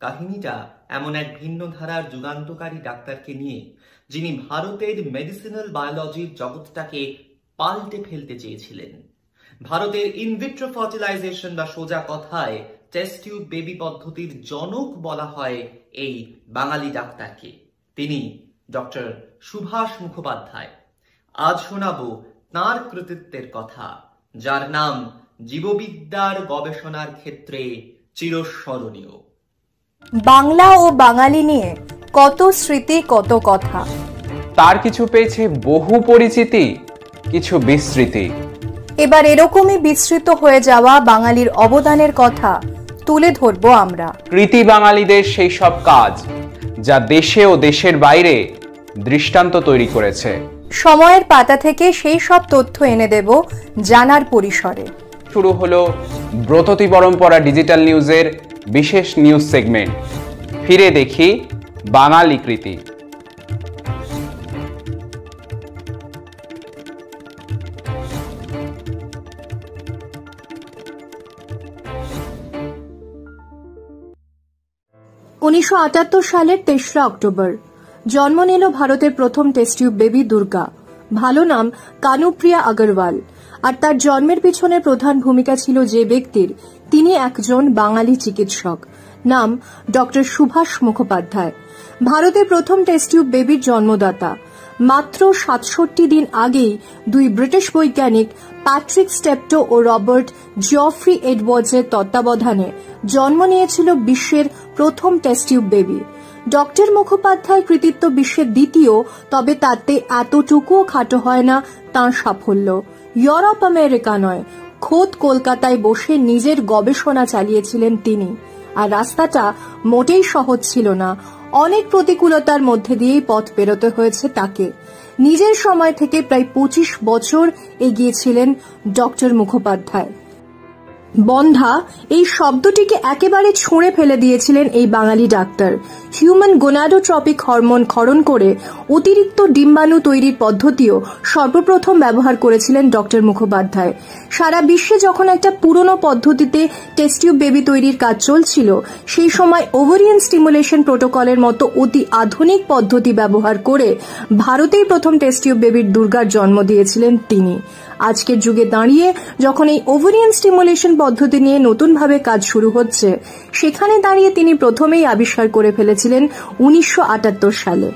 কাহিনীটা এমন এক ভিন্ন ধারার যুগান্তকারী ডাক্তারকে নিয়ে, যিনি ভারতের মেডিসিনাল বায়োলজির জগৎটাকে পাল্টে ফেলতে চেয়েছিলেন। ভারতের ইনভিট্রো ফার্টিলাইজেশন বা সোজা কথায় টেস্ট টিউব বেবি পদ্ধতির জনক বলা হয় এই বাঙালি ডাক্তারকে। তিনি ডক্টর সুভাষ মুখোপাধ্যায়। আজ শোনাবো তাঁর কৃতিত্বের কথা, যার নাম জীববিদ্যার গবেষণার ক্ষেত্রে চিরস্মরণীয়। বাংলা ও বাঙালি নিয়ে কত স্মৃতি, কত কথা। তার কিছু পেয়েছে বহু পরিচিতি, কিছু বিস্মৃতি। এবার এরকমই বিস্তৃত হয়ে যাওয়া বাঙালির অবদানের কথা তুলে ধরবো আমরা। কৃতি বাঙালিদের সেই সব কাজ যা দেশে ও দেশের বাইরে দৃষ্টান্ত তৈরি করেছে। সময়ের পাতা থেকে সেই সব তথ্য এনে দেব জানার পরিসরে। শুরু হলো ব্রততী পরম্পরা ডিজিটাল নিউজের বিশেষ নিউজ সেগমেন্ট, ফিরে দেখি বাঙালি কৃতি। সালের 23 অক্টোবর জন্ম নিল ভারতের প্রথম টেস্ট টিউব বেবি দুর্গা। ভালো নাম কানুপ্রিয়া আগরওয়াল। আর তার জন্মের পিছনে প্রধান ভূমিকা ছিল যে ব্যক্তির, তিনি একজন বাঙালি চিকিৎসক, নাম ডক্টর সুভাষ মুখোপাধ্যায়। ভারতের প্রথম টেস্ট টিউব বেবির জন্মদাতা। মাত্র 67 দিন আগেই দুই ব্রিটিশ বৈজ্ঞানিক প্যাট্রিক স্টেপটো ও রবার্ট জিওফ্রি এডওয়ার্ডসের তত্ত্বাবধানে জন্ম নিয়েছিল বিশ্বের প্রথম টেস্ট টিউব বেবি। ডক্টর মুখোপাধ্যায়ের কৃতিত্ব বিশ্বের দ্বিতীয়, তবে তাতে এতটুকুও খাটো হয় না তাঁর সাফল্য। ইউরোপ আমেরিকা নয়, খোদ কলকাতায় বসে নিজের গবেষণা চালিয়েছিলেন তিনি। আর রাস্তাটা মোটেই সহজ ছিল না। অনেক প্রতিকূলতার মধ্যে দিয়েই পথ পেরোতে হয়েছে তাকে। নিজের সময় থেকে প্রায় 25 বছর এগিয়েছিলেন ডক্টর মুখোপাধ্যায়। বন্ধা এই শব্দটিকে একেবারে ছুঁড়ে ফেলে দিয়েছিলেন এই বাঙালি ডাক্তার। হিউম্যান গোনাডোট্রপিক হরমোন ক্ষরণ করে অতিরিক্ত ডিম্বাণু তৈরির পদ্ধতিও সর্বপ্রথম ব্যবহার করেছিলেন ডক্টর মুখোপাধ্যায়। সারা বিশ্বে যখন একটা পুরনো পদ্ধতিতে টেস্ট টিউব বেবি তৈরির কাজ চলছিল, সেই সময় ওভারিয়ান স্টিমুলেশন প্রোটোকলের মতো অতি আধুনিক পদ্ধতি ব্যবহার করে ভারতেই প্রথম টেস্ট টিউব বেবির দুর্গার জন্ম দিয়েছিলেন তিনি। আজকের যুগে দাঁড়িয়ে যখন এই ওভারিয়ান স্টিমুলেশন পদ্ধতি নিয়ে নতুনভাবে কাজ শুরু হচ্ছে, সেখানে দাঁড়িয়ে তিনি প্রথমেই আবিষ্কার করে ফেলেছিলেন 1978 সালে।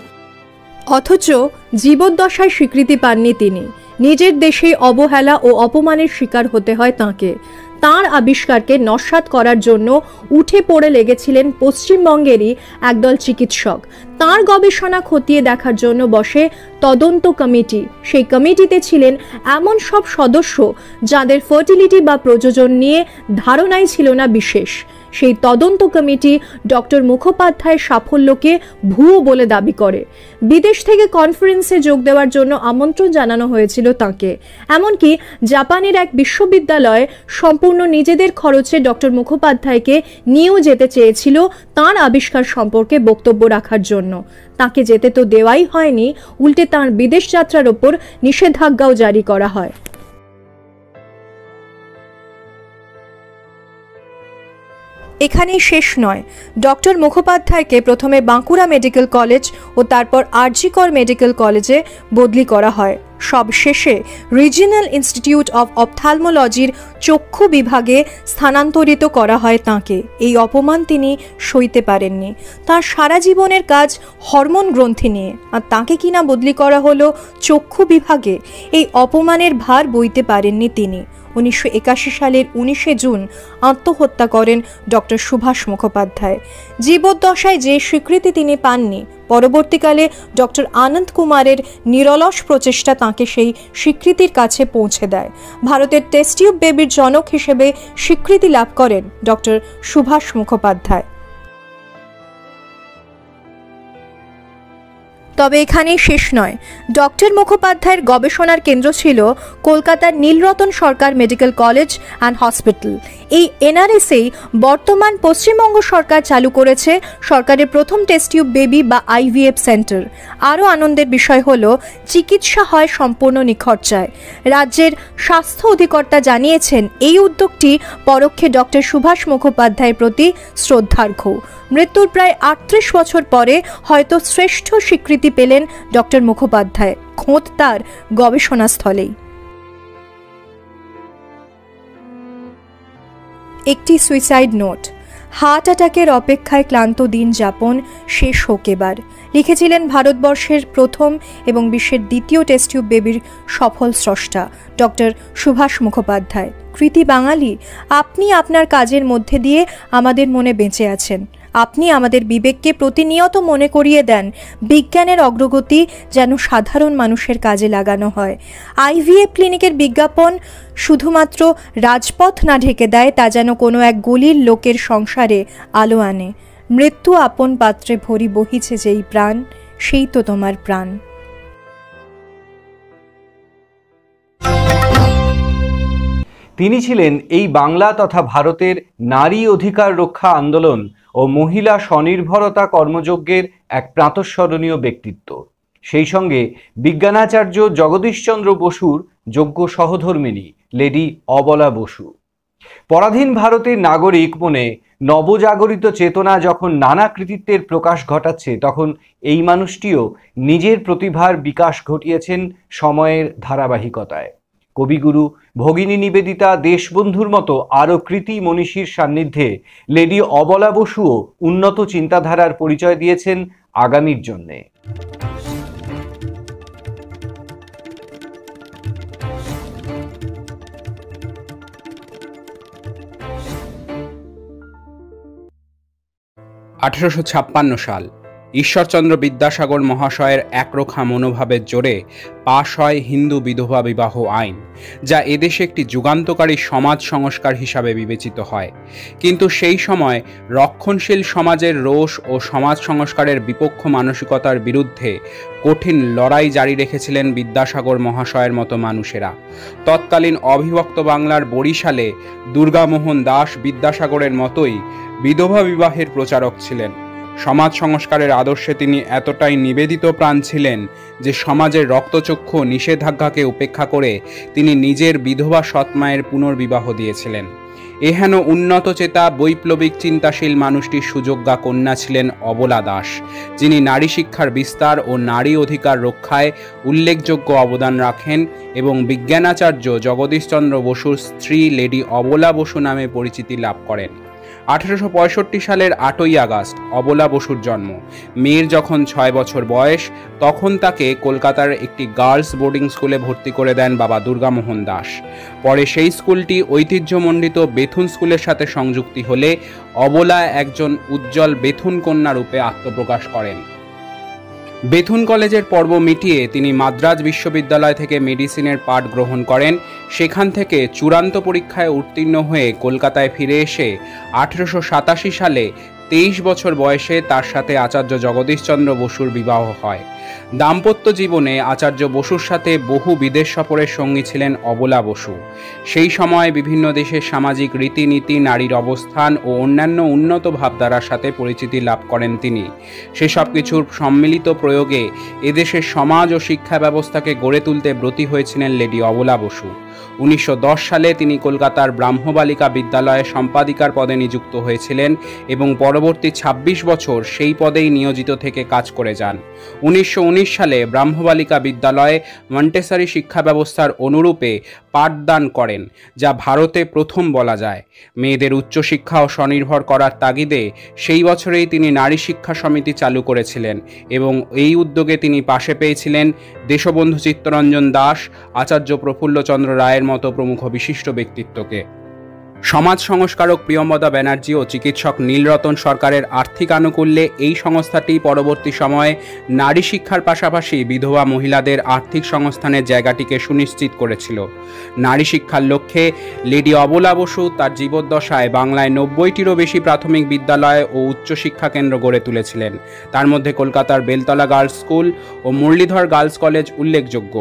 অথচ জীবদ্দশায় স্বীকৃতি পাননি তিনি। নিজের দেশে অবহেলা ও অপমানের শিকার হতে হয় তাঁকে। তাঁর আবিষ্কারকে নস্যাৎ করার জন্য উঠে পড়ে লেগেছিলেন পশ্চিমবঙ্গেরই একদল চিকিৎসক। তাঁর গবেষণা খতিয়ে দেখার জন্য বসে তদন্ত কমিটি। সেই কমিটিতে ছিলেন এমন সব সদস্য যাদের ফার্টিলিটি বা প্রজনন নিয়ে ধারণাই ছিল না বিশেষ। সেই তদন্ত কমিটি ডক্টর মুখোপাধ্যায়ের সাফল্যকে ভুয়ো বলে দাবি করে। বিদেশ থেকে কনফারেন্সে যোগ দেওয়ার জন্য আমন্ত্রণ জানানো হয়েছিল তাঁকে। এমনকি জাপানের এক বিশ্ববিদ্যালয়ে সম্পূর্ণ নিজেদের খরচে ডক্টর মুখোপাধ্যায়কে নিয়েও যেতে চেয়েছিল তাঁর আবিষ্কার সম্পর্কে বক্তব্য রাখার জন্য। তাকে যেতে তো দেওয়াই হয়নি, উল্টে তাঁর বিদেশ যাত্রার ওপর নিষেধাজ্ঞাও জারি করা হয়। এখানেই শেষ নয়। ডক্টর মুখোপাধ্যায়কে প্রথমে বাঁকুড়া মেডিকেল কলেজ ও তারপর আরজি কর মেডিকেল কলেজে বদলি করা হয়। সব শেষে রিজিওনাল ইনস্টিটিউট অফ অপথ্যালমোলজির চক্ষু বিভাগে স্থানান্তরিত করা হয় তাঁকে। এই অপমান তিনি সইতে পারেননি। তাঁর সারা জীবনের কাজ হরমোন গ্রন্থি নিয়ে, আর তাঁকে কিনা বদলি করা হলো চক্ষু বিভাগে। এই অপমানের ভার বইতে পারেননি তিনি। 1981 সালের 19 জুন আত্মহত্যা করেন ডক্টর সুভাষ মুখোপাধ্যায়। জীবদ্দশায় যে স্বীকৃতি তিনি পাননি, পরবর্তীকালে ডক্টর আনন্দ কুমারের নিরলস প্রচেষ্টা তাঁকে সেই স্বীকৃতির কাছে পৌঁছে দেয়। ভারতের টেস্ট টিউব বেবির জনক হিসেবে স্বীকৃতি লাভ করেন ডক্টর সুভাষ মুখোপাধ্যায়। তবে এখানেই শেষ নয়। ডক্টর মুখোপাধ্যায়ের গবেষণার কেন্দ্র ছিল কলকাতার নীলরতন সরকার মেডিকেল কলেজ অ্যান্ড হসপিটাল। এই এনআরএসেই বর্তমান পশ্চিমবঙ্গ সরকার চালু করেছে সরকারের প্রথম টেস্ট টিউব বেবি বা আইভিএফ সেন্টার। আরও আনন্দের বিষয় হলো চিকিৎসা হয় সম্পূর্ণ নিখরচায়। রাজ্যের স্বাস্থ্য অধিকর্তা জানিয়েছেন এই উদ্যোগটি পরোক্ষে ডক্টর সুভাষ মুখোপাধ্যায়ের প্রতি শ্রদ্ধার্ঘ্য। মৃত্যুর প্রায় 38 বছর পরে হয়তো শ্রেষ্ঠ স্বীকৃতি পেলেন ডক্টর মুখোপাধ্যায়, খোঁজ তার গবেষণাস্থলেই। একটি সুইসাইড নোট। হার্ট অ্যাটাকের অপেক্ষায় ক্লান্ত দিন যাপন শেষ হোক এবার, লিখেছিলেন ভারতবর্ষের প্রথম এবং বিশ্বের দ্বিতীয় টেস্ট টিউব বেবির সফল স্রষ্টা ডক্টর সুভাষ মুখোপাধ্যায়। কৃতি বাঙালি, আপনি আপনার কাজের মধ্যে দিয়ে আমাদের মনে বেঁচে আছেন। আপনি আমাদের বিবেককে প্রতিনিয়ত মনে করিয়ে দেন বিজ্ঞানের অগ্রগতি যেন সাধারণ মানুষের কাজে লাগানো হয়। আইভিএফ ক্লিনিকের বিজ্ঞাপন শুধুমাত্র রাজপথ না ঢেকে দেয়, তা যেন কোনো এক গলির লোকের সংসারে আলো আনে। মৃত্যু আপন পাত্রে ভরি বহিছে যেই প্রাণ, সেই তো তোমার প্রাণ। তিনি ছিলেন এই বাংলা তথা ভারতের নারী অধিকার রক্ষা আন্দোলন ও মহিলা স্বনির্ভরতা কর্মযজ্ঞের এক প্রাতঃস্মরণীয় ব্যক্তিত্ব। সেই সঙ্গে বিজ্ঞানাচার্য জগদীশচন্দ্র বসুর যোগ্য সহধর্মিণী লেডি অবলা বসু। পরাধীন ভারতের নাগরিক মনে নবজাগরিত চেতনা যখন নানা কৃতিত্বের প্রকাশ ঘটাচ্ছে, তখন এই মানুষটিও নিজের প্রতিভার বিকাশ ঘটিয়েছেন সময়ের ধারাবাহিকতায়। কবিগুরু ভগিনী নিবেদিতা, দেশবন্ধুর মতো আরও কৃতি মনীষীর সান্নিধ্যে লেডি অবলা বসুও উন্নত চিন্তাধারার পরিচয় দিয়েছেন আগামীর জন্যে। সাল ঈশ্বরচন্দ্র বিদ্যাসাগর মহাশয়ের একরোখা মনোভাবের জোরে পাশ হয় হিন্দু বিধবা বিবাহ আইন, যা এদেশে একটি যুগান্তকারী সমাজ সংস্কার হিসাবে বিবেচিত হয়। কিন্তু সেই সময় রক্ষণশীল সমাজের রোষ ও সমাজ সংস্কারের বিপক্ষ মানসিকতার বিরুদ্ধে কঠিন লড়াই জারি রেখেছিলেন বিদ্যাসাগর মহাশয়ের মতো মানুষেরা। তৎকালীন অবিভক্ত বাংলার বরিশালে দুর্গামোহন দাস বিদ্যাসাগরের মতোই বিধবা বিবাহের প্রচারক ছিলেন। সমাজ সংস্কারের আদর্শে তিনি এতটাই নিবেদিত প্রাণ ছিলেন যে সমাজের রক্তচক্ষু নিষেধাজ্ঞাকে উপেক্ষা করে তিনি নিজের বিধবা সৎমায়ের পুনর্বিবাহ দিয়েছিলেন। এহেন উন্নতচেতা বৈপ্লবিক চিন্তাশীল মানুষটির সুযোগ্যা কন্যা ছিলেন অবলা দাস, যিনি নারী শিক্ষার বিস্তার ও নারী অধিকার রক্ষায় উল্লেখযোগ্য অবদান রাখেন এবং বিজ্ঞানাচার্য জগদীশচন্দ্র বসুর স্ত্রী লেডি অবলা বসু নামে পরিচিতি লাভ করেন। 1865 সালের 8ই আগস্ট অবলা বসুর জন্ম। মেয়ের যখন 6 বছর বয়স, তখন তাকে কলকাতার একটি গার্লস বোর্ডিং স্কুলে ভর্তি করে দেন বাবা দুর্গামোহন দাস। পরে সেই স্কুলটি ঐতিহ্যমণ্ডিত বেথুন স্কুলের সাথে সংযুক্তি হলে অবলা একজন উজ্জ্বল বেথুন কন্যা রূপে আত্মপ্রকাশ করেন। বেথুন কলেজের পর্ব মিটিয়ে তিনি মাদ্রাজ বিশ্ববিদ্যালয় থেকে মেডিসিনের পাঠ গ্রহণ করেন। সেখান থেকে চূড়ান্ত পরীক্ষায় উত্তীর্ণ হয়ে কলকাতায় ফিরে এসে 1887 সালে 23 বছর বয়সে তার সাথে আচার্য জগদীশচন্দ্র বসুর বিবাহ হয়। দাম্পত্য জীবনে আচার্য বসুর সাথে বহু বিদেশ সফরের সঙ্গী ছিলেন অবলা বসু। সেই সময় বিভিন্ন দেশের সামাজিক রীতিনীতি, নারীর অবস্থান ও অন্যান্য উন্নত ভাবধারার সাথে পরিচিতি লাভ করেন তিনি। সেসব কিছুর সম্মিলিত প্রয়োগে এদেশের সমাজ ও শিক্ষা ব্যবস্থাকে গড়ে তুলতে ব্রতী হয়েছিলেন লেডি অবলা বসু। 1910 সালে তিনি কলকাতার ব্রাহ্মবালিকা বিদ্যালয়ে সম্পাদিকার পদে নিযুক্ত হয়েছিলেন এবং পরবর্তী 26 বছর সেই পদেই নিয়োজিত থেকে কাজ করে যান। 1919 সালে ব্রাহ্মবালিকা বিদ্যালয়ে মন্টেসরি শিক্ষা ব্যবস্থার অনুরূপে পাঠদান করেন, যা ভারতে প্রথম বলা যায়। মেয়েদের উচ্চশিক্ষা ও স্বনির্ভর করার তাগিদে সেই বছরেই তিনি নারী শিক্ষা সমিতি চালু করেছিলেন এবং এই উদ্যোগে তিনি পাশে পেয়েছিলেন দেশবন্ধু চিত্তরঞ্জন দাস, আচার্য প্রফুল্লচন্দ্র রায়ের মতো প্রমুখ বিশিষ্ট ব্যক্তিত্বকে। সমাজ সংস্কারক প্রিয়ম্বদা ব্যানার্জি ও চিকিৎসক নীলরতন সরকারের আর্থিক আনুকূল্যে এই সংস্থাটি পরবর্তী সময়ে নারী শিক্ষার পাশাপাশি বিধবা মহিলাদের আর্থিক সংস্থানের জায়গাটিকে সুনিশ্চিত করেছিল। নারী শিক্ষার লক্ষ্যে লেডি অবলা বসু তার জীবদ্দশায় বাংলায় 90টিরও বেশি প্রাথমিক বিদ্যালয় ও উচ্চশিক্ষা কেন্দ্র গড়ে তুলেছিলেন। তার মধ্যে কলকাতার বেলতলা গার্লস স্কুল ও মুরলীধর গার্লস কলেজ উল্লেখযোগ্য।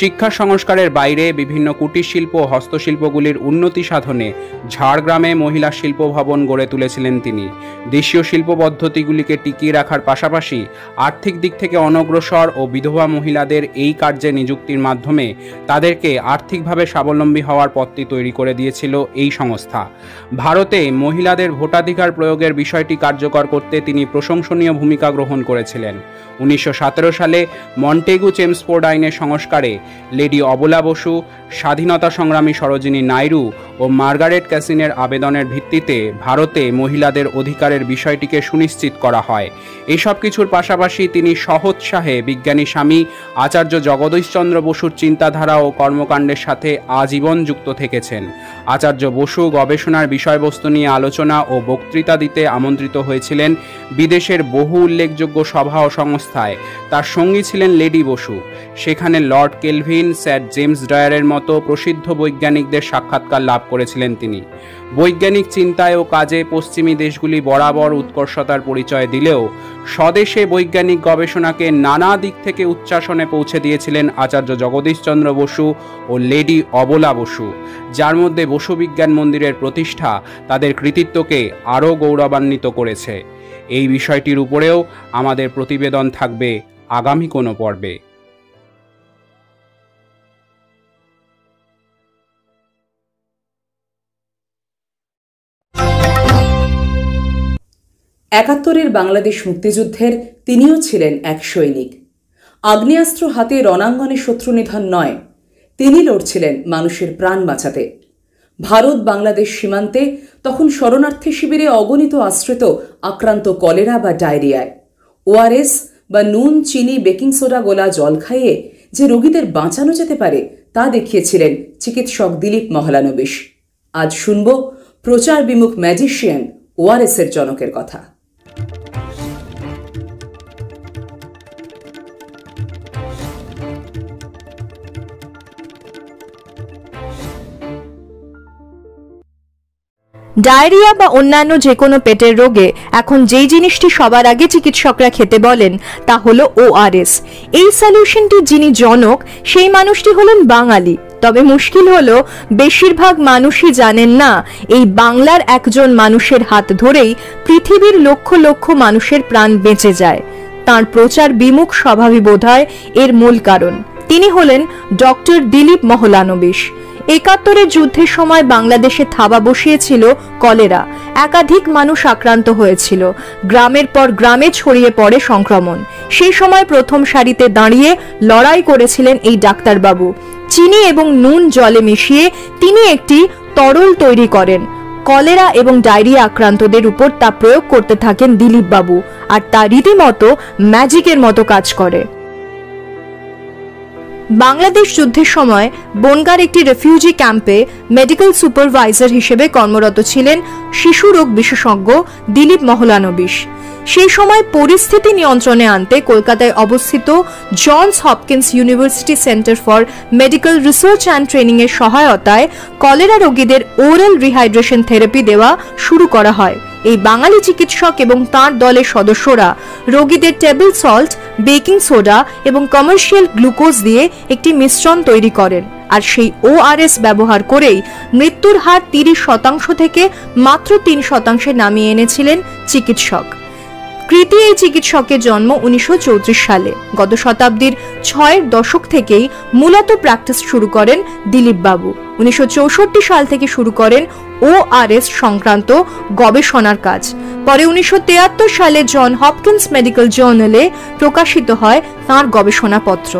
শিক্ষা সংস্কারের বাইরে বিভিন্ন কুটির শিল্প ও হস্তশিল্পগুলির উন্নতি সাধনে ঝাড়গ্রামে মহিলা শিল্প ভবন গড়ে তুলেছিলেন তিনি। দেশীয় শিল্প পদ্ধতিগুলিকে টিকিয়ে রাখার পাশাপাশি আর্থিক দিক থেকে অনগ্রসর ও বিধবা মহিলাদের এই কার্যে নিযুক্তির মাধ্যমে তাদেরকে আর্থিকভাবে স্বাবলম্বী হওয়ার পথটি তৈরি করে দিয়েছিল এই সংস্থা। ভারতে মহিলাদের ভোটাধিকার প্রয়োগের বিষয়টি কার্যকর করতে তিনি প্রশংসনীয় ভূমিকা গ্রহণ করেছিলেন। 1917 সালে মন্টেগু চেমসফোর্ড আইনের সংস্কারে লেডি অবলা বসু, স্বাধীনতা সংগ্রামী সরোজিনী নাইডু ও মার্গারেট ক্যাসিনের আবেদনের ভিত্তিতে ভারতে মহিলাদের অধিকারের বিষয়টিকে সুনিশ্চিত করা হয়। এসব কিছুর পাশাপাশি তিনি সহোৎসাহে বিজ্ঞানী স্বামী আচার্য জগদীশচন্দ্র বসুর চিন্তাধারা ও কর্মকাণ্ডের সাথে আজীবন যুক্ত থেকেছেন। আচার্য বসু গবেষণার বিষয়বস্তু নিয়ে আলোচনা ও বক্তৃতা দিতে আমন্ত্রিত হয়েছিলেন বিদেশের বহু উল্লেখযোগ্য সভা ও সংস্থায়। তার সঙ্গী ছিলেন লেডি বসু। সেখানে লর্ড কেলভিন, স্যার জেমস ডয়ারের মতো প্রসিদ্ধ বৈজ্ঞানিকদের সাক্ষাৎকার লাভ করেছিলেন তিনি। বৈজ্ঞানিক চিন্তায় ও কাজে পশ্চিমী দেশগুলি বরাবর উৎকর্ষতার পরিচয় দিলেও স্বদেশে বৈজ্ঞানিক গবেষণাকে নানা দিক থেকে উচ্চাসনে পৌঁছে দিয়েছিলেন আচার্য জগদীশচন্দ্র বসু ও লেডি অবলা বসু, যার মধ্যে বসু বিজ্ঞান মন্দিরের প্রতিষ্ঠা তাদের কৃতিত্বকে আরও গৌরবান্বিত করেছে। এই বিষয়টির উপরেও আমাদের প্রতিবেদন থাকবে আগামী কোনো পর্বে। একাত্তরের বাংলাদেশ মুক্তিযুদ্ধের তিনিও ছিলেন এক সৈনিক। আগ্নেয়াস্ত্র হাতে রণাঙ্গনে শত্রুনিধন নয়, তিনি লড়ছিলেন মানুষের প্রাণ বাঁচাতে। ভারত বাংলাদেশ সীমান্তে তখন শরণার্থী শিবিরে অগণিত আশ্রিত আক্রান্ত কলেরা বা ডায়রিয়ায় ওআরএস বা নুন, চিনি, বেকিং সোডা গোলা জল খাইয়ে যে রোগীদের বাঁচানো যেতে পারে তা দেখিয়েছিলেন চিকিৎসক দিলীপ মহলানবিশ। আজ শুনব প্রচার বিমুখ ম্যাজিশিয়ান ওআরএস এর জনকের কথা। ডায়রিয়া বা অন্যান্য যে কোনো পেটের রোগে এখন যেই জিনিসটি সবার আগে চিকিৎসকরা খেতে বলেন তা হলো ওআরএস। এই সলিউশনটির যিনি জনক সেই মানুষটি হলেন বাঙালি। তবে মুশকিল হলো বেশিরভাগ মানুষই জানেন না এই বাংলার একজন মানুষের হাত ধরেই পৃথিবীর লক্ষ লক্ষ মানুষের প্রাণ বেঁচে যায়। তার প্রচার বিমুখ স্বভাবই বোধহয় এর মূল কারণ। তিনি হলেন ডক্টর দিলীপ মহলানবিশ। ৭১-এর যুদ্ধের সময় বাংলাদেশে থাবা বসিয়েছিল কলেরা। একাধিক মানুষ আক্রান্ত হয়েছিল। গ্রামের পর গ্রামে ছড়িয়ে পড়ে সংক্রমণ। সেই সময় প্রথম সারিতে দাঁড়িয়ে লড়াই করেছিলেন এই ডাক্তারবাবু। চিনি এবং নুন জলে মিশিয়ে তিনি একটি তরল তৈরি করেন। কলেরা এবং ডায়রিয়া আক্রান্তদের উপর তা প্রয়োগ করতে থাকেন দিলীপ বাবু, আর তা রীতিমতো ম্যাজিকের মতো কাজ করে। বাংলাদেশ যুদ্ধের সময় বনগাঁর একটি রেফিউজি ক্যাম্পে মেডিকেল সুপারভাইজার হিসেবে কর্মরত ছিলেন শিশু রোগ বিশেষজ্ঞ দিলীপ মহলানবিশ। সেই সময় পরিস্থিতি নিয়ন্ত্রণে আনতে কলকাতায় অবস্থিত Johns Hopkins University Center for Medical Research and Training এর সহায়তায় কলেরা রোগীদের ওরাল রিহাইড্রেশন থেরাপি দেওয়া শুরু করা হয়। এই বাঙালি চিকিৎসক এবং তাঁর দলের সদস্যরা রোগীদের টেবিল সল্ট, বেকিং সোডা এবং কমার্শিয়াল গ্লুকোজ দিয়ে একটি মিশ্রণ তৈরি করেন, আর সেই ওআরএস ব্যবহার করেই মৃত্যুর হার 30% থেকে মাত্র 3% নামিয়ে এনেছিলেন চিকিৎসক। কৃতি এই চিকিৎসকের জন্ম 1934 সালে। গত শতাব্দীর 6-এর দশক থেকেই মূলত প্র্যাকটিস শুরু করেন দিলীপ বাবু। 1964 সাল থেকে শুরু করেন ওআরএস সংক্রান্ত গবেষণার কাজ। পরে 1973 সালে জন হপকিন্স মেডিকেল জার্নালে প্রকাশিত হয় তাঁর গবেষণাপত্র।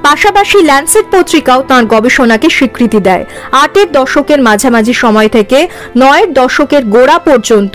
পাশাপাশি ল্যান্সেট পত্রিকাও তাঁর গবেষণাকে স্বীকৃতি দেয়। 8-এর দশকের মাঝামাঝি সময় থেকে 9-এর দশকের গোড়া পর্যন্ত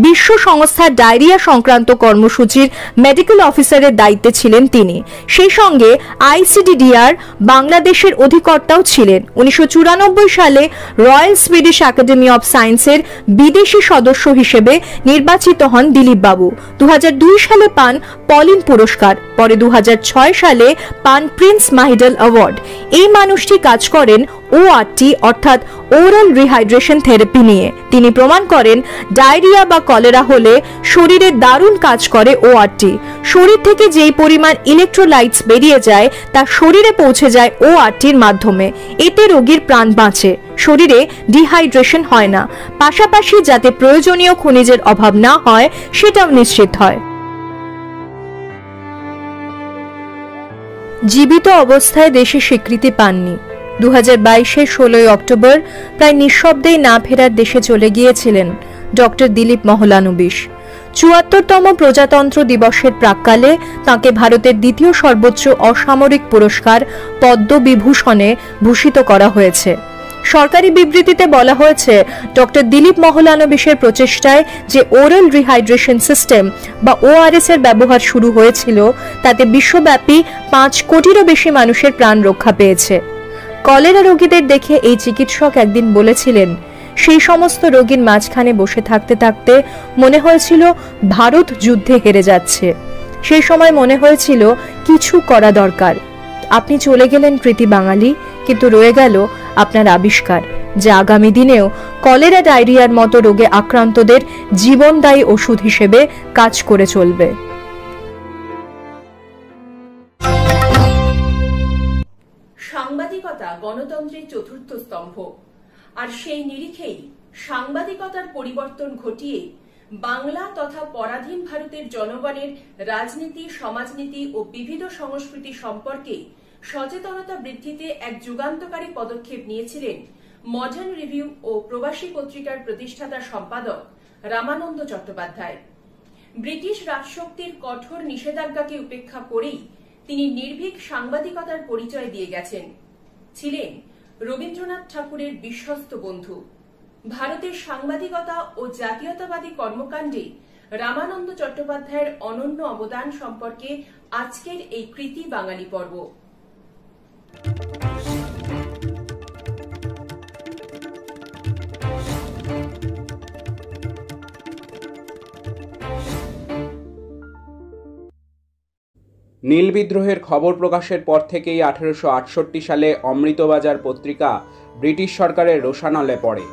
বিশ্ব সংস্থার ডায়রিয়া সংক্রান্ত কর্মসূচির মেডিকেল অফিসারের দায়িত্বে ছিলেন তিনি। সেই সঙ্গে আইসিডিডিআর বাংলাদেশের অধিকর্তাও ছিলেন। 1994 সালে রয়্যাল সুইডিশ একাডেমি অব সায়েন্সের বিদেশি সদস্য হিসেবে নির্বাচিত হন দিলীপ বাবু। 2002 সালে পান পলিন পুরস্কার, পরে 2006 সালে পান প্রিন্স মাহিডাল অ্যাওয়ার্ড। এই মানুষটি কাজ করেন ওআরটি অর্থাৎ ওরাল রিহাইড্রেশন থেরাপি নিয়ে। তিনি প্রমাণ করেন ডায়রিয়া বা কলেরা হলে শরীরে দারুণ কাজ করে ওআরটি। শরীর থেকে যেই পরিমাণ ইলেকট্রোলাইটস বেরিয়ে যায় তা শরীরে পৌঁছে যায় ওআরটির মাধ্যমে। এতে রোগীর প্রাণ বাঁচে, শরীরে ডিহাইড্রেশন হয় না, পাশাপাশি যাতে প্রয়োজনীয় খনিজের অভাব না হয় সেটাও নিশ্চিত হয়। জীবিত অবস্থায় দেশে স্বীকৃতি পাননি। 2022-এর 16 অক্টোবর প্রায় নিঃশব্দেই না ফেরার দেশে চলে গিয়েছিলেন ডক্টর দিলীপ মহলানবিশ। 74তম প্রজাতন্ত্র দিবসের প্রাক্কালে তাঁকে ভারতের দ্বিতীয় সর্বোচ্চ অসামরিক পুরস্কার পদ্মবিভূষণে ভূষিত করা হয়েছে। সরকারি বিবৃতিতে বলা হয়েছে, ডক্টর দিলীপ মহলানবিশের প্রচেষ্টায় যে ওরাল রিহাইড্রেশন সিস্টেম বা ওআরএস এর ব্যবহার শুরু হয়েছিল তাতে বিশ্বব্যাপী 5 কোটিরও বেশি মানুষের প্রাণ রক্ষা পেয়েছে। কলেরা রোগীদের দেখে এই চিকিৎসক একদিন বলেছিলেন, সেই সমস্ত রোগীর মাঝখানে বসে থাকতে থাকতে মনে হয়েছিল ভারত যুদ্ধে হেরে যাচ্ছে। সেই সময় মনে হয়েছিল কিছু করা দরকার। আপনি চলে গেলেন প্রীতি বাঙালি, কিন্তু রয়ে গেল আপনার আবিষ্কার, যা আগামী দিনেও কলেরা ডায়রিয়ার মতো রোগে আক্রান্তদের জীবনদায়ী ওষুধ হিসেবে কাজ করে চলবে। সাংবাদিকতা গণতন্ত্রের চতুর্থ স্তম্ভ, আর সেই নিরিখেই সাংবাদিকতার পরিবর্তন ঘটিয়ে বাংলা তথা পরাধীন ভারতের জনগণের রাজনীতি, সমাজনীতি ও বিবিধ সংস্কৃতি সম্পর্কে সচেতনতা বৃদ্ধিতে এক যুগান্তকারী পদক্ষেপ নিয়েছিলেন মডার্ন রিভিউ ও প্রবাসী পত্রিকার প্রতিষ্ঠাতা সম্পাদক রামানন্দ চট্টোপাধ্যায়। ব্রিটিশ রাজশক্তির কঠোর নিষেধাজ্ঞাকে উপেক্ষা করেই তিনি নির্ভীক সাংবাদিকতার পরিচয় দিয়ে গেছেন। ছিলেন রবীন্দ্রনাথ ঠাকুরের বিশ্বস্ত বন্ধু। ভারতের সাংবাদিকতা ও জাতীয়তাবাদী কর্মকাণ্ডে রামানন্দ চট্টোপাধ্যায়ের অনন্য অবদান সম্পর্কে আজকের এই কৃতি বাঙালি পর্ব। নীল বিদ্রোহের খবর প্রকাশের পর থেকেই 1868 সালে অমৃতবাজার পত্রিকা ব্রিটিশ সরকারের রোষানলে পড়ে।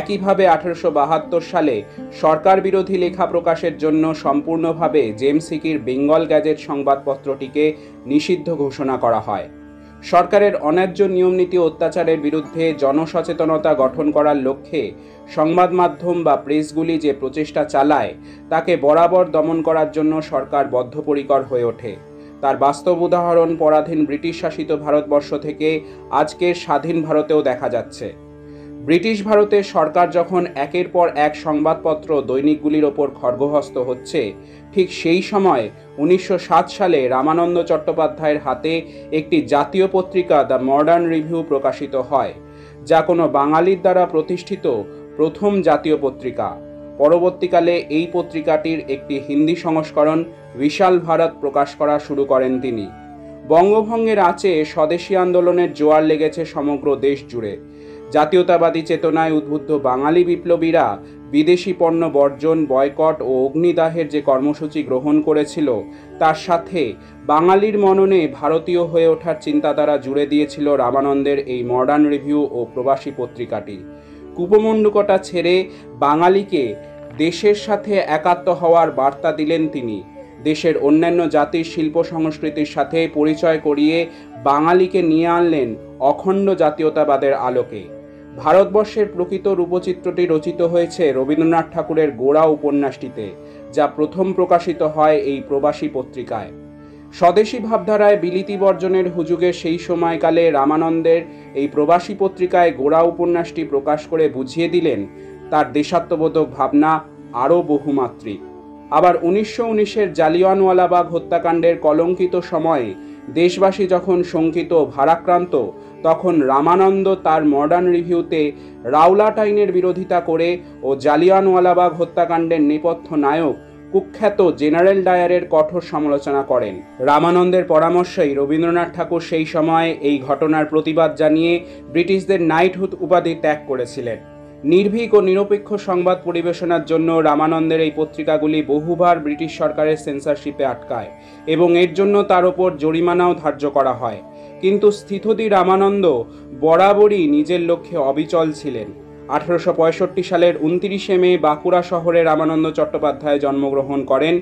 একইভাবে 1872 সালে সরকার বিরোধী লেখা প্রকাশের জন্য সম্পূর্ণভাবে জেমস হিকির বেঙ্গল গ্যাজেট সংবাদপত্রটিকে নিষিদ্ধ ঘোষণা করা হয়। সরকারের অন্যায্য নিয়মনীতি অত্যাচারের বিরুদ্ধে জনসচেতনতা গঠন করার লক্ষ্যে সংবাদ মাধ্যম বা প্রেসগুলি যে প্রচেষ্টা চালায় তাকে বরাবর দমন করার জন্য সরকার বদ্ধপরিকর হয়ে ওঠে। তার বাস্তব উদাহরণ পরাধীন ব্রিটিশ শাসিত ভারতবর্ষ থেকে আজকের স্বাধীন ভারতেও দেখা যাচ্ছে। ব্রিটিশ ভারতে সরকার যখন একের পর এক সংবাদপত্র দৈনিকগুলির ওপর খড়গহস্ত হচ্ছে, ঠিক সেই সময় 1907 সালে রামানন্দ চট্টোপাধ্যায়ের হাতে একটি জাতীয় পত্রিকা দ্য মডার্ন রিভিউ প্রকাশিত হয়, যা কোনো বাঙালির দ্বারা প্রতিষ্ঠিত প্রথম জাতীয় পত্রিকা। পরবর্তীকালে এই পত্রিকাটির একটি হিন্দি সংস্করণ বিশাল ভারত প্রকাশ করা শুরু করেন তিনি। বঙ্গভঙ্গের আঁচে স্বদেশী আন্দোলনের জোয়ার লেগেছে সমগ্র দেশ জুড়ে। জাতীয়তাবাদী চেতনায় উদ্বুদ্ধ বাঙালি বিপ্লবীরা বিদেশি পণ্য বর্জন, বয়কট ও অগ্নিদাহের যে কর্মসূচি গ্রহণ করেছিল, তার সাথে বাঙালির মননে ভারতীয় হয়ে ওঠার চিন্তাধারা জুড়ে দিয়েছিল রামানন্দের এই মডার্ন রিভিউ ও প্রবাসী পত্রিকাটি। কুপমণ্ডুকটা ছেড়ে বাঙালিকে দেশের সাথে একাত্ম হওয়ার বার্তা দিলেন তিনি। দেশের অন্যান্য জাতির শিল্প সংস্কৃতির সাথে পরিচয় করিয়ে বাঙালিকে নিয়ে আনলেন অখণ্ড জাতীয়তাবাদের আলোকে। ভারতবর্ষের প্রকৃত রূপচিত্রটি রচিত হয়েছে রবীন্দ্রনাথ ঠাকুরের গোড়া উপন্যাসটিতে, যা প্রথম প্রকাশিত হয় এই প্রবাসী পত্রিকায়। স্বদেশী ভাবধারায় বিলিতি বর্জনের হুজুগে সেই সময়কালে রামানন্দের এই প্রবাসী পত্রিকায় গোড়া উপন্যাসটি প্রকাশ করে বুঝিয়ে দিলেন তার দেশাত্মবোধক ভাবনা আরও বহুমাত্রিক। আবার 1919-এর জালিয়ানওয়ালাবাগ হত্যাকাণ্ডের কলঙ্কিত সময়ে দেশবাসী যখন শঙ্কিত ভারাক্রান্ত, তখন রামানন্দ তার মডার্ন রিভিউতে রাওলাট আইনের বিরোধিতা করে ও জালিয়ানওয়ালাবাগ হত্যাকাণ্ডের নেপথ্য নায়ক কুখ্যাত জেনারেল ডায়ারের কঠোর সমালোচনা করেন। রামানন্দের পরামর্শেই রবীন্দ্রনাথ ঠাকুর সেই সময় এই ঘটনার প্রতিবাদ জানিয়ে ব্রিটিশদের নাইটহুড উপাধি ত্যাগ করেছিলেন। নির্ভীক ও নিরপেক্ষ সংবাদ পরিবেশনার জন্য রামানন্দের এই পত্রিকাগুলি বহুবার ব্রিটিশ সরকারের সেন্সরশিপে আটকায় এবং এর জন্য তার ওপর জরিমানাও ধার্য করা হয়। কিন্তু স্থিতধী রামানন্দ বরাবরই নিজের লক্ষ্যে অবিচল ছিলেন। 1865 সালের 29শে মে বাঁকুড়া শহরে রামানন্দ চট্টোপাধ্যায় জন্মগ্রহণ করেন।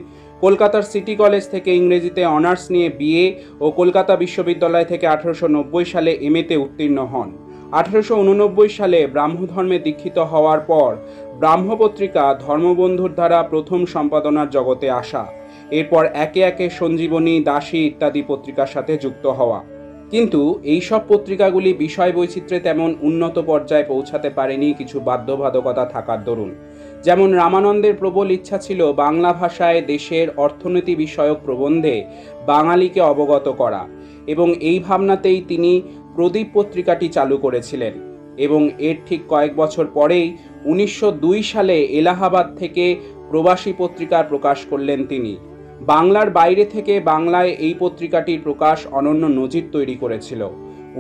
কলকাতার সিটি কলেজ থেকে ইংরেজিতে অনার্স নিয়ে বিএ ও কলকাতা বিশ্ববিদ্যালয় থেকে 1890 সালে এমএতে উত্তীর্ণ হন। 1889 সালে ব্রাহ্মধর্মে দীক্ষিত হওয়ার পর ব্রাহ্মপত্রিকা ধর্মবন্ধুর দ্বারা প্রথম সম্পাদনার জগতে আসা, এরপর একে একে সঞ্জীবনী, দাসী ইত্যাদি পত্রিকার সাথে যুক্ত হওয়া। কিন্তু এই সব পত্রিকাগুলি বিষয় বৈচিত্র্যে তেমন উন্নত পর্যায়ে পৌঁছাতে পারেনি কিছু বাধ্যবাধকতা থাকার দরুন। যেমন রামানন্দের প্রবল ইচ্ছা ছিল বাংলা ভাষায় দেশের অর্থনীতি বিষয়ক প্রবন্ধে বাঙালিকে অবগত করা, এবং এই ভাবনাতেই তিনি প্রদীপ পত্রিকাটি চালু করেছিলেন। এবং এর ঠিক কয়েক বছর পরেই 1902 সালে এলাহাবাদ থেকে প্রবাসী পত্রিকার প্রকাশ করলেন তিনি। বাংলার বাইরে থেকে বাংলায় এই পত্রিকাটির প্রকাশ অনন্য নজির তৈরি করেছিল।